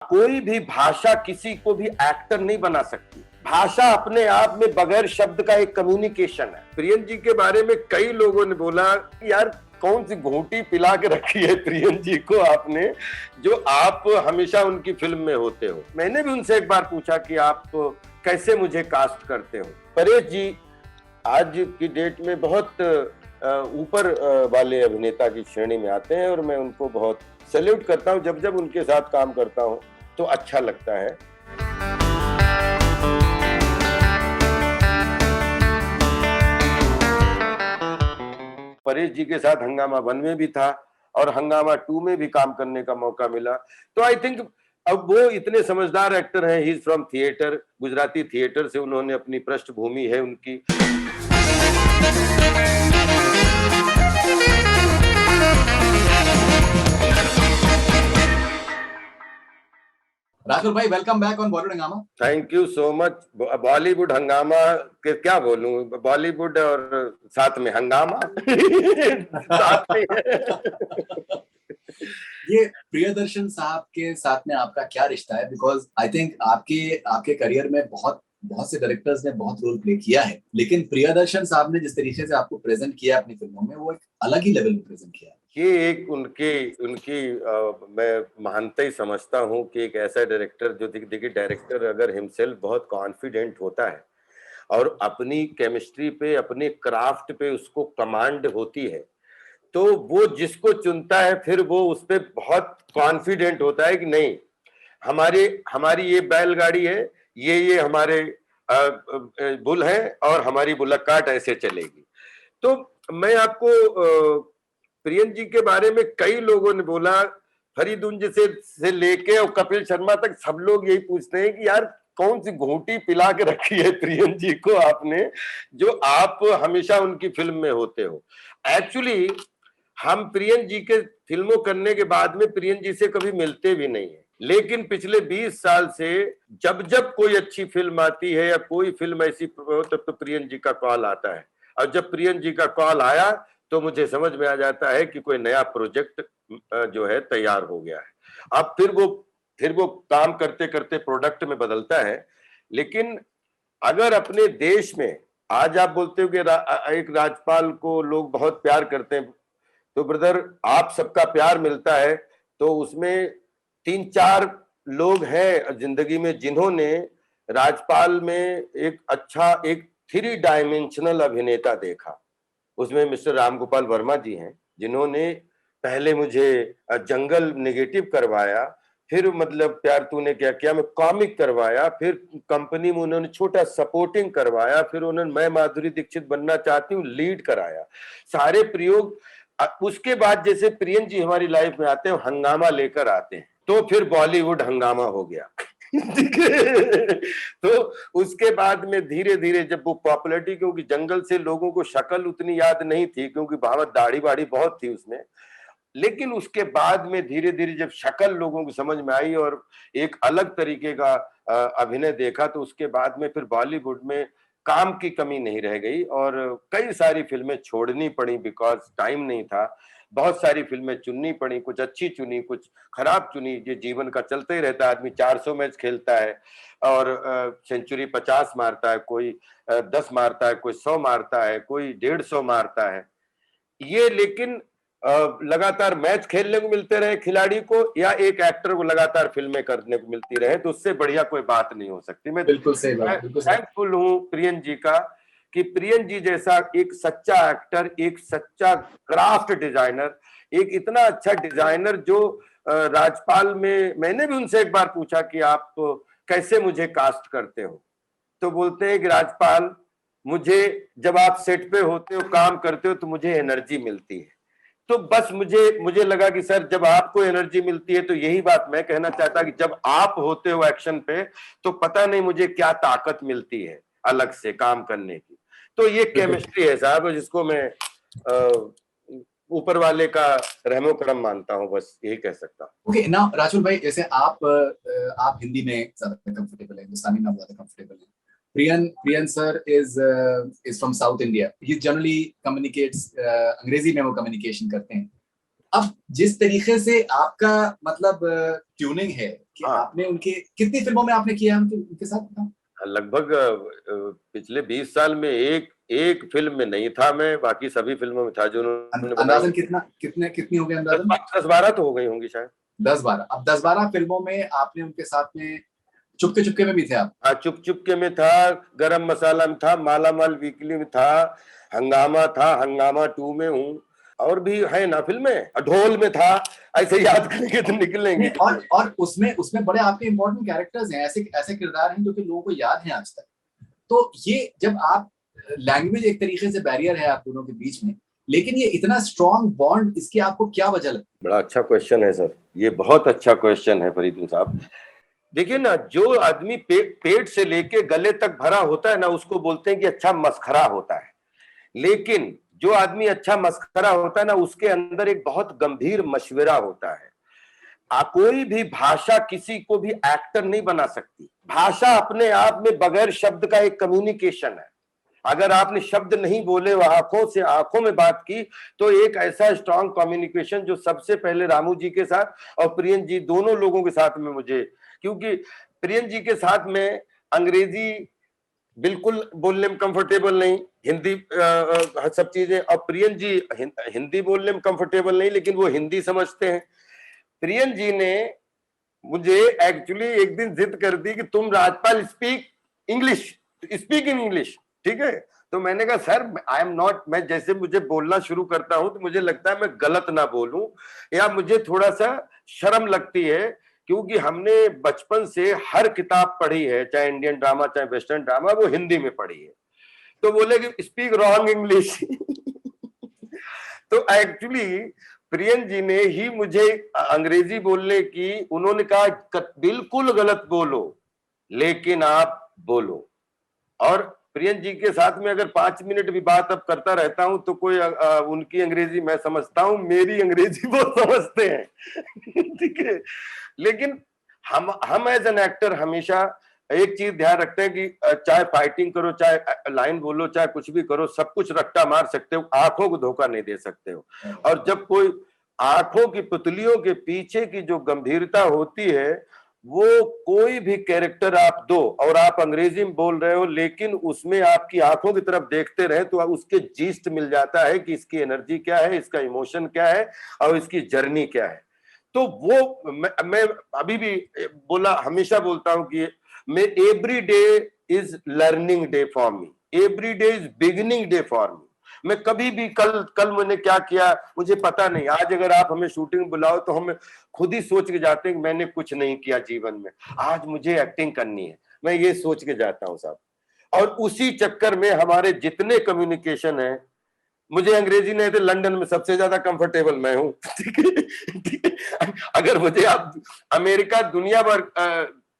कोई भी भाषा किसी को भी एक्टर नहीं बना सकती। भाषा अपने आप में बगैर शब्द का एक कम्युनिकेशन है। प्रियन जी के बारे में कई लोगों ने बोला कि यार कौन सी घूंटी पिला के रखी है प्रियन जी को आपने, जो आप हमेशा उनकी फिल्म में होते हो। मैंने भी उनसे एक बार पूछा कि आप कैसे मुझे कास्ट करते हो। परेश जी आज की डेट में बहुत ऊपर वाले अभिनेता की श्रेणी में आते हैं और मैं उनको बहुत सैल्यूट करता हूं। जब जब उनके साथ काम करता हूं तो अच्छा लगता है। परेश जी के साथ हंगामा 1 में भी था और हंगामा 2 में भी काम करने का मौका मिला। तो आई थिंक अब वो इतने समझदार एक्टर हैं। He is from theatre, Gujarati theatre से उन्होंने अपनी पृष्ठभूमि है उनकी। राजकुल भाई, वेलकम बैक ऑन बॉलीवुड हंगामा। Thank you so much. Bollywood हंगामा के क्या बोलूं, बॉलीवुड और साथ में हंगामा साथ में ये प्रियदर्शन साहब के साथ में आपका क्या रिश्ता है? बिकॉज आई थिंक आपके करियर में बहुत से डायरेक्टर्स ने बहुत रोल प्ले किया है, लेकिन प्रियदर्शन साहब ने जिस तरीके से आपको प्रेजेंट किया अपनी फिल्मों में, वो एक अलग ही लेवल में प्रेजेंट किया। ये एक उनकी मैं महानता ही समझता हूँ कि एक ऐसा डायरेक्टर जो देखिए, डायरेक्टर अगर हिमसेल्फ बहुत कॉन्फिडेंट होता है और अपनी केमिस्ट्री पे, अपने क्राफ्ट पे उसको कमांड होती है, तो वो जिसको चुनता है फिर वो उस पर बहुत कॉन्फिडेंट होता है कि नहीं, हमारी ये बैलगाड़ी है, ये हमारे बुल है और हमारी बुलक काट ऐसे चलेगी। तो मैं आपको प्रियन जी के बारे में कई लोगों ने बोला, फरीदुंज से लेके और कपिल शर्मा तक सब लोग यही पूछते हैं कि यार कौन सी घूंटी पिला के रखी है प्रियन जी को आपने, जो आप हमेशा उनकी फिल्म में होते हो। एक्चुअली हम प्रियन जी के फिल्मों करने के बाद में प्रियन जी से कभी मिलते भी नहीं है, लेकिन पिछले 20 साल से जब जब कोई अच्छी फिल्म आती है या कोई फिल्म ऐसी तब तो प्रियन जी का कॉल आता है। और जब प्रियन जी का कॉल आया तो मुझे समझ में आ जाता है कि कोई नया प्रोजेक्ट जो है तैयार हो गया है। अब फिर वो काम करते करते प्रोडक्ट में बदलता है। लेकिन अगर अपने देश में आज आप बोलते हो कि एक राज्यपाल को लोग बहुत प्यार करते हैं, तो ब्रदर आप सबका प्यार मिलता है तो उसमें 3-4 लोग हैं जिंदगी में जिन्होंने राजपाल में एक अच्छा, एक 3 डायमेंशनल अभिनेता देखा। उसमें मिस्टर राम गोपाल वर्मा जी हैं, जिन्होंने पहले मुझे जंगल नेगेटिव करवाया, फिर मतलब प्यार तूने क्या किया में कॉमिक करवाया, फिर कंपनी में उन्होंने छोटा सपोर्टिंग करवाया, फिर उन्होंने मैं माधुरी दीक्षित बनना चाहती हूँ लीड कराया। सारे प्रयोग। उसके बाद जैसे प्रियन जी हमारी लाइफ में आते हैं, हंगामा लेकर आते हैं, तो फिर बॉलीवुड हंगामा हो गया। तो उसके बाद में धीरे धीरे जब वो पॉपुलैरिटी, क्योंकि जंगल से लोगों को शक्ल उतनी याद नहीं थी क्योंकि भावत दाढ़ी बाढ़ी बहुत थी उसमें, लेकिन उसके बाद में धीरे धीरे जब शक्ल लोगों को समझ में आई और एक अलग तरीके का अभिनय देखा, तो उसके बाद में फिर बॉलीवुड में काम की कमी नहीं रह गई और कई सारी फिल्में छोड़नी पड़ी बिकॉज टाइम नहीं था। बहुत सारी फिल्में चुननी पड़ी, कुछ अच्छी चुनी, कुछ खराब चुनी। ये जीवन का चलता ही रहता है। आदमी 400 मैच खेलता है और सेंचुरी 50 मारता है, कोई 10 मारता है, कोई 100 मारता है, कोई 150 मारता है। ये लेकिन लगातार मैच खेलने को मिलते रहे खिलाड़ी को, या एक एक्टर को लगातार फिल्में करने को मिलती रहे, तो उससे बढ़िया कोई बात नहीं हो सकती। मैं बिल्कुल सही बात, बिल्कुल थैंकफुल हूँ प्रियन जी का कि प्रियन जी जैसा एक सच्चा एक्टर, एक सच्चा क्राफ्ट डिजाइनर, एक इतना अच्छा डिजाइनर जो राजपाल में, मैंने भी उनसे एक बार पूछा कि आप कैसे मुझे कास्ट करते हो, तो बोलते हैं कि राजपाल, मुझे जब आप सेट पे होते हो, काम करते हो, तो मुझे एनर्जी मिलती है। तो बस मुझे लगा कि सर जब आपको एनर्जी मिलती है, तो यही बात मैं कहना चाहता कि जब आप होते हो एक्शन पे, तो पता नहीं मुझे क्या ताकत मिलती है अलग से काम करने की। तो ये केमिस्ट्री है साहब, जिसको मैं ऊपर वाले का रहमो करम मानता हूँ, बस यही कह सकता हूँ। ओके, नाउ राजकुल भाई, जैसे आप हिंदी में ज्यादा कंफर्टेबल है, हिंदुस्तानी में ज्यादा कंफर्टेबल है। Priyan sir is from South India. He generally communicates अंग्रेजी में वो कम्युनिकेशन करते हैं। अब जिस तरीके से आपका मतलब ट्यूनिंग है कि आपने उनके कितनी फिल्मों में आपने किया उनके साथ? लगभग पिछले 20 साल में एक फिल्म में नहीं था मैं, बाकी सभी फिल्मों में था जो उन्होंने अंदाजन कितनी हो गई अंदाजन? 10-12 तो हो गई होंगी शायद। 10-12। अब 10-12 फिल्मों में आपने उनके साथ में चुपके चुपके में भी थे आप? हाँ, चुप चुपके में था, गरम मसाला में था, माला माल वीकली में था, हंगामा था, हंगामा 2 में हूँ, और भी है ना फिल्में, ढोल में था। ऐसे याद करेंगे तो निकलेंगे। और उसमें बड़े आपके इंपॉर्टेंट कैरेक्टर्स हैं, ऐसे ऐसे किरदार हैं जो कि लोगों को याद हैं आज तक। तो ये जब आप लैंग्वेज एक तरीके से बैरियर है आप दोनों के बीच में, लेकिन ये इतना स्ट्रॉन्ग बॉन्ड, इसकी आपको क्या वजह लगती है? बड़ा अच्छा क्वेश्चन है सर, ये बहुत अच्छा क्वेश्चन है फरीदुल साहब। देखिए ना, जो आदमी पेट से लेके गले तक भरा होता है ना, उसको बोलते हैं कि अच्छा मस्खरा होता है। लेकिन जो आदमी अच्छा मस्खरा होता है ना, उसके अंदर एक बहुत गंभीर मशवरा होता है। कोई भी भाषा किसी को भी एक्टर नहीं बना सकती। भाषा अपने आप में बगैर शब्द का एक कम्युनिकेशन है। अगर आपने शब्द नहीं बोले, वह आंखों से आंखों में बात की, तो एक ऐसा स्ट्रॉन्ग कम्युनिकेशन जो सबसे पहले रामू जी के साथ और प्रियन जी दोनों लोगों के साथ में मुझे, क्योंकि प्रियन जी के साथ में अंग्रेजी बिल्कुल बोलने में कंफर्टेबल नहीं, हिंदी सब चीजें, और प्रियन जी हिंदी बोलने में कंफर्टेबल नहीं, लेकिन वो हिंदी समझते हैं। प्रियन जी ने मुझे एक्चुअली एक दिन जिद कर दी कि तुम राजपाल स्पीक इन इंग्लिश, ठीक है? तो मैंने कहा सर आई एम नॉट, मैं जैसे मुझे बोलना शुरू करता हूं तो मुझे लगता है मैं गलत ना बोलूं, या मुझे थोड़ा सा शर्म लगती है, क्योंकि हमने बचपन से हर किताब पढ़ी है, चाहे इंडियन ड्रामा चाहे वेस्टर्न ड्रामा, वो हिंदी में पढ़ी है। तो बोले कि स्पीक रॉन्ग इंग्लिश। तो एक्चुअली प्रियन जी ने ही मुझे अंग्रेजी बोलने की, उन्होंने कहा बिल्कुल गलत बोलो, लेकिन आप बोलो। और प्रियन जी के साथ में अगर 5 मिनट भी बात अब करता रहता हूं तो कोई उनकी अंग्रेजी मैं समझता हूं, मेरी अंग्रेजी वो समझते हैं। ठीक है, लेकिन हम एज एन एक्टर हमेशा एक चीज ध्यान रखते हैं कि चाहे फाइटिंग करो, चाहे लाइन बोलो, चाहे कुछ भी करो, सब कुछ रट्टा मार सकते हो, आंखों को धोखा नहीं दे सकते हो। और जब कोई आंखों की पुतलियों के पीछे की जो गंभीरता होती है, वो कोई भी कैरेक्टर आप दो और आप अंग्रेजी में बोल रहे हो, लेकिन उसमें आपकी आंखों की तरफ देखते रहे तो उसके जीस्ट मिल जाता है कि इसकी एनर्जी क्या है, इसका इमोशन क्या है, और इसकी जर्नी क्या है। तो वो मैं अभी भी बोला, हमेशा बोलता हूं कि मैं every day is learning day for me, every day is beginning day for me. मैं कभी भी कल मैंने क्या किया मुझे पता नहीं। आज अगर आप हमें शूटिंग बुलाओ तो हम खुद ही सोच के जाते हैं कि मैंने कुछ नहीं किया जीवन में, आज मुझे एक्टिंग करनी है, मैं ये सोच के जाता हूं साहब। और उसी चक्कर में हमारे जितने कम्युनिकेशन है, मुझे अंग्रेजी नहीं तो लंदन में सबसे ज्यादा कंफर्टेबल मैं हूं। ठीक है, ठीक है? अगर मुझे आप अमेरिका दुनिया भर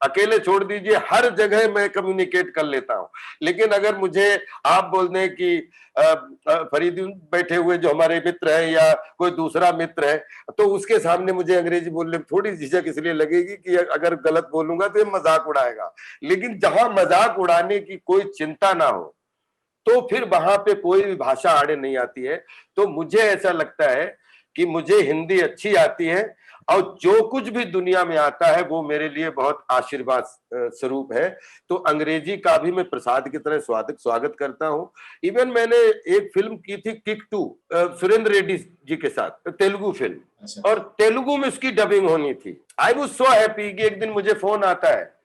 अकेले छोड़ दीजिए, हर जगह मैं कम्युनिकेट कर लेता हूं। लेकिन अगर मुझे आप बोल दें कि फरीदी बैठे हुए जो हमारे मित्र है या कोई दूसरा मित्र है, तो उसके सामने मुझे अंग्रेजी बोलने में थोड़ी झिझक इसलिए लगेगी कि अगर गलत बोलूंगा तो ये मजाक उड़ाएगा। लेकिन जहां मजाक उड़ाने की कोई चिंता ना हो, तो फिर वहां पे कोई भी भाषा आड़े नहीं आती है। तो मुझे ऐसा लगता है कि मुझे हिंदी अच्छी आती है, और जो कुछ भी दुनिया में आता है वो मेरे लिए बहुत आशीर्वाद स्वरूप है। तो अंग्रेजी का भी मैं प्रसाद की तरह स्वागत करता हूं। इवन मैंने एक फिल्म की थी किक 2 सुरेंद्र रेड्डी जी के साथ, तेलुगु फिल्म, और तेलुगु में उसकी डबिंग होनी थी। आई वाज सो हैप्पी कि एक दिन मुझे फोन आता है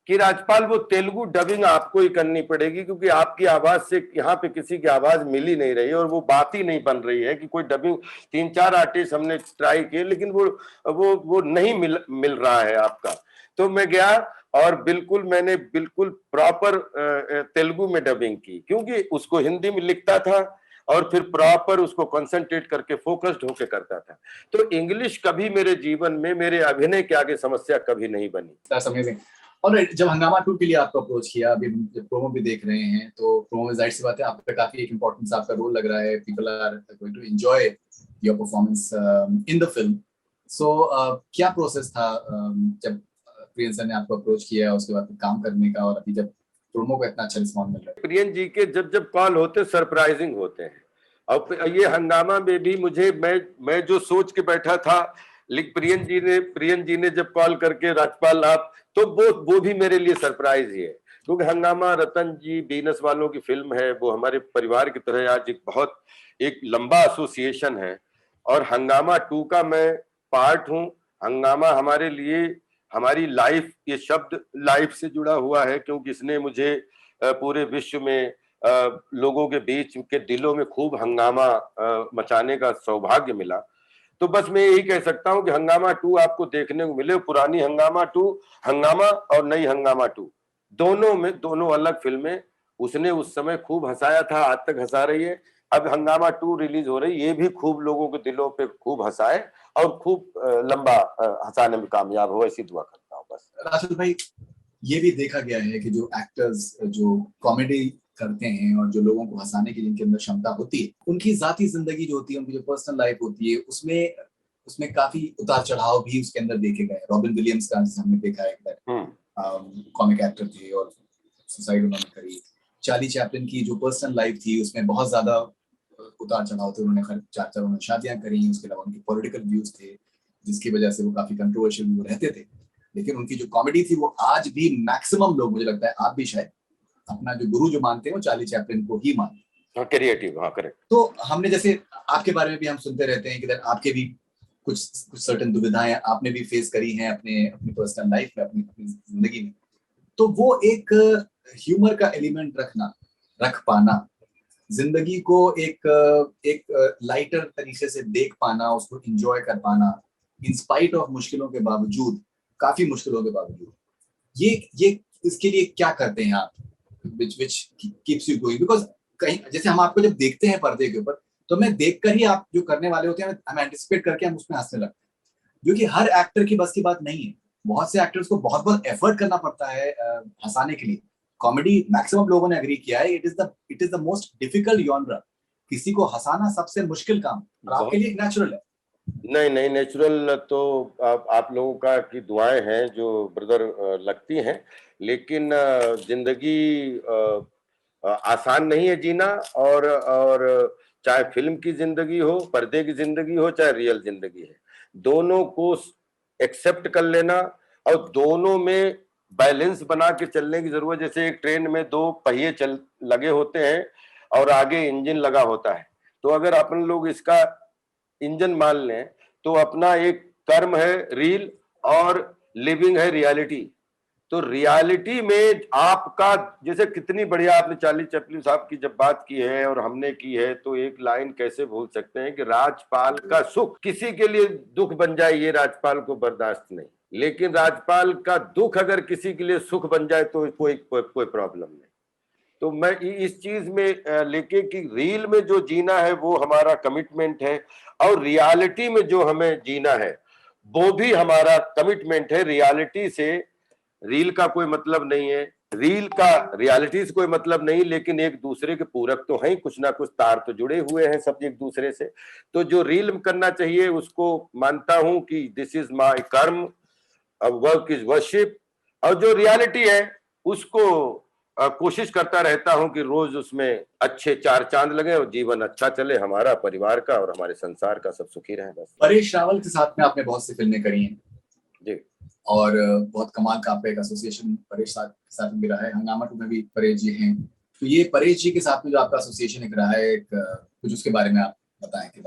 कि राजपाल वो तेलुगु डबिंग आपको ही करनी पड़ेगी, क्योंकि आपकी आवाज से यहाँ पे किसी की आवाज मिल ही नहीं रही है और वो बात ही नहीं बन रही है कि कोई डबिंग। 3-4 आर्टिस्ट हमने ट्राई किए, लेकिन वो नहीं मिल रहा है आपका। तो मैं गया और मैंने बिल्कुल प्रॉपर तेलुगु में डबिंग की, क्योंकि उसको हिंदी में लिखता था और फिर प्रॉपर उसको कंसंट्रेट करके फोकस्ड होके करता था। तो इंग्लिश कभी मेरे जीवन में मेरे अभिनय के आगे समस्या कभी नहीं बनी। और जब हंगामा 2 के लिए आपको अप्रोच किया, अभी प्रोमो भी देख रहे हैं, तो प्रोमो में जाहिर सी बात है आपका काफी एक इम्पोर्टेंस आपका रोल लग रहा है, people are going to enjoy your performance in the film. So क्या प्रोसेस था जब प्रियन सर ने आपको अप्रोच किया, उसके बाद काम करने का, और अभी जब प्रोमो को इतना अच्छा रिस्पॉन्स मिल रहा है? प्रियन जी के जब कॉल होते सरप्राइजिंग होते हैं, और ये हंगामा में भी मुझे मैं जो सोच के बैठा था लेकिन प्रियन जी ने जब कॉल करके राजपाल आप, तो वो भी मेरे लिए सरप्राइज ही है, क्योंकि हंगामा रतन जी बीनस वालों की फिल्म है, वो हमारे परिवार की तरह आज एक लंबा एसोसिएशन है, और हंगामा 2 का मैं पार्ट हूँ। हंगामा हमारे लिए हमारी लाइफ, ये शब्द लाइफ से जुड़ा हुआ है, क्योंकि इसने मुझे पूरे विश्व में लोगों के बीच के दिलों में खूब हंगामा मचाने का सौभाग्य मिला। तो बस मैं यही कह सकता हूं कि हंगामा 2 आपको देखने को मिले, पुरानी हंगामा 2, हंगामा और नई हंगामा 2, दोनों अलग फिल्में। उसने उस समय खूब हंसाया था, आज तक हंसा रही है। अब हंगामा 2 रिलीज हो रही, ये भी खूब लोगों के दिलों पे खूब हंसाए और खूब लंबा हंसाने में कामयाब हो, ऐसी दुआ करता हूँ बस। राशुल भाई, ये भी देखा गया है कि जो एक्टर्स जो कॉमेडी करते हैं और जो लोगों को हंसाने की जिनके अंदर क्षमता होती है, उनकी जाती जिंदगी जो होती है, उनकी जो पर्सनल लाइफ होती है, उसमें उसमें काफी उतार चढ़ाव भी उसके अंदर देखे गए। रॉबिन विलियम्स का हमने देखा है, कॉमिक एक्टर थे और सुसाइड उन्होंने करी। चार्ली चैपलिन की जो पर्सनल लाइफ थी उसमें बहुत ज्यादा उतार चढ़ाव थे, उन्होंने उन्होंने शादियां करी, उसके अलावा उनके पॉलिटिकल व्यूज थे जिसकी वजह से वो काफी कंट्रोवर्शियल भी रहते थे। लेकिन उनकी जो कॉमेडी थी वो आज भी मैक्सिमम लोग, मुझे लगता है आप भी शायद, अपना जो गुरु जो मानते हैं वो चार्ली चैपलिन को ही मानते हैं। क्रिएटिव, हाँ करेक्ट। तो हमने जैसे आपके बारे में भी हम सुनते रहते हैं कि आपके भी कुछ सर्टेन दुविधाएं आपने भी फेस करी हैं अपने अपनी पर्सनल लाइफ में, अपनी अपनी जिंदगी में। तो वो एक ह्यूमर का एलिमेंट रख पाना, जिंदगी को एक लाइटर तरीके से देख पाना, उसको एंजॉय कर पाना, इंस्पाइट ऑफ मुश्किलों के बावजूद, काफी मुश्किलों के बावजूद, ये इसके लिए क्या करते हैं आप, which keeps you going? Because कहीं जैसे हम आपको जब देखते हैं पर्दे के ऊपर, तो मैं देखकर ही आप जो करने वाले होते हैं हम एंटिसिपेट करके हम उसमें हंसने लगते हैं, जो कि हर एक्टर की बस की बात नहीं है। बहुत से एक्टर्स को बहुत बहुत एफर्ट करना पड़ता है हंसाने के लिए। कॉमेडी मैक्सिमम लोगों ने एग्री किया है, it is the most difficult genre. किसी को हंसाना सबसे मुश्किल काम, और आपके लिए नेचुरल है। नहीं, नेचुरल तो आप लोगों का की दुआएं हैं जो ब्रदर लगती हैं, लेकिन जिंदगी आसान नहीं है जीना, और चाहे फिल्म की जिंदगी हो, पर्दे की जिंदगी हो, चाहे रियल जिंदगी है, दोनों को एक्सेप्ट कर लेना और दोनों में बैलेंस बना के चलने की जरूरत। जैसे एक ट्रेन में 2 पहिए लगे होते हैं और आगे इंजन लगा होता है, तो अगर अपन लोग इसका इंजन मान लें, तो अपना एक कर्म है रील और लिविंग है रियलिटी। तो रियलिटी में आपका, जैसे कितनी बढ़िया आपने चार्ली चैपलिन साहब की जब बात की है और हमने की है, तो एक लाइन कैसे भूल सकते हैं कि राजपाल का सुख किसी के लिए दुख बन जाए, ये राजपाल को बर्दाश्त नहीं, लेकिन राजपाल का दुख अगर किसी के लिए सुख बन जाए तो कोई प्रॉब्लम नहीं। तो मैं इस चीज में लेके कि रील में जो जीना है वो हमारा कमिटमेंट है, और रियलिटी में जो हमें जीना है वो भी हमारा कमिटमेंट है। रियलिटी से रील का कोई मतलब नहीं है, रील का रियलिटी से कोई मतलब नहीं, लेकिन एक दूसरे के पूरक तो हैं, कुछ ना कुछ तार तो जुड़े हुए हैं सब एक दूसरे से। तो जो रील करना चाहिए उसको मानता हूं कि दिस इज माय कर्म, वर्क इज वर्शिप, और जो रियलिटी है उसको कोशिश करता रहता हूं कि रोज उसमें अच्छे 4 चांद लगे और जीवन अच्छा चले, हमारा, परिवार का और हमारे संसार का, सब सुखी रहे बस। परेश रावल के साथ में आपने बहुत सी फिल्में करी हैं जी, और बहुत कमाल का आपका एक एसोसिएशन परेश के साथ भी रहा है। हंगामा 2 में भी परेश जी हैं, तो ये परेश जी के साथ में जो आपका एसोसिएशन एक रहा है, कुछ उसके बारे में आप बताएं कि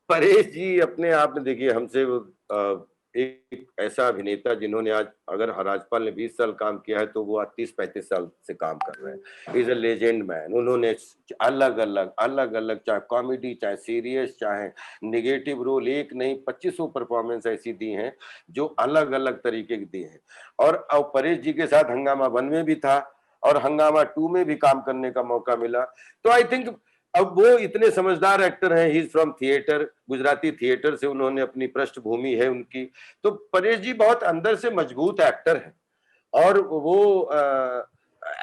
परेश जी अपने आप में देखिए, हमसे एक ऐसा अभिनेता जिन्होंने आज, अगर राजपाल ने 20 साल काम किया है तो वो आज 30-35 साल से काम कर रहे हैं। Is a legend man. उन्होंने अलग अलग चाहे कॉमेडी, चाहे सीरियस, चाहे निगेटिव रोल, एक नहीं 2500 परफॉर्मेंस ऐसी दी हैं जो अलग अलग तरीके की दी हैं। और परेश जी के साथ हंगामा 1 में भी था और हंगामा 2 में भी काम करने का मौका मिला। तो आई थिंक अब वो इतने समझदार एक्टर हैं, he is from theatre, Gujarati theatre से उन्होंने अपनी पृष्ठभूमि है उनकी। तो परेश जी बहुत अंदर से मजबूत एक्टर हैं, और वो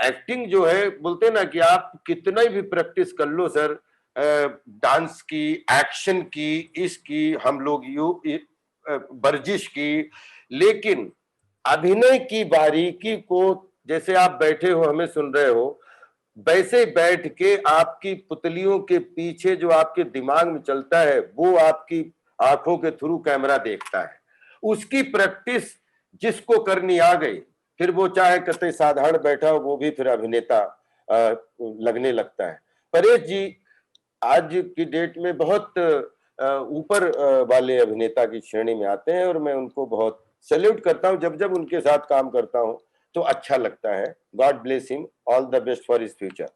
एक्टिंग जो है, बोलते ना कि आप कितना भी प्रैक्टिस कर लो सर, डांस की, एक्शन की, इसकी, हम लोग वर्जिश की, लेकिन अभिनय की बारीकी को, जैसे आप बैठे हो हमें सुन रहे हो, वैसे बैठ के आपकी पुतलियों के पीछे जो आपके दिमाग में चलता है वो आंखों के थ्रू कैमरा देखता है। उसकी प्रैक्टिस जिसको करनी आ गई, फिर वो चाहे कतई साधारण बैठा हो, वो भी फिर अभिनेता लगने लगता है। परेश जी आज की डेट में बहुत ऊपर वाले अभिनेता की श्रेणी में आते हैं और मैं उनको बहुत सैल्यूट करता हूं। जब जब उनके साथ काम करता हूं तो अच्छा लगता है। God bless him, all the best for his future.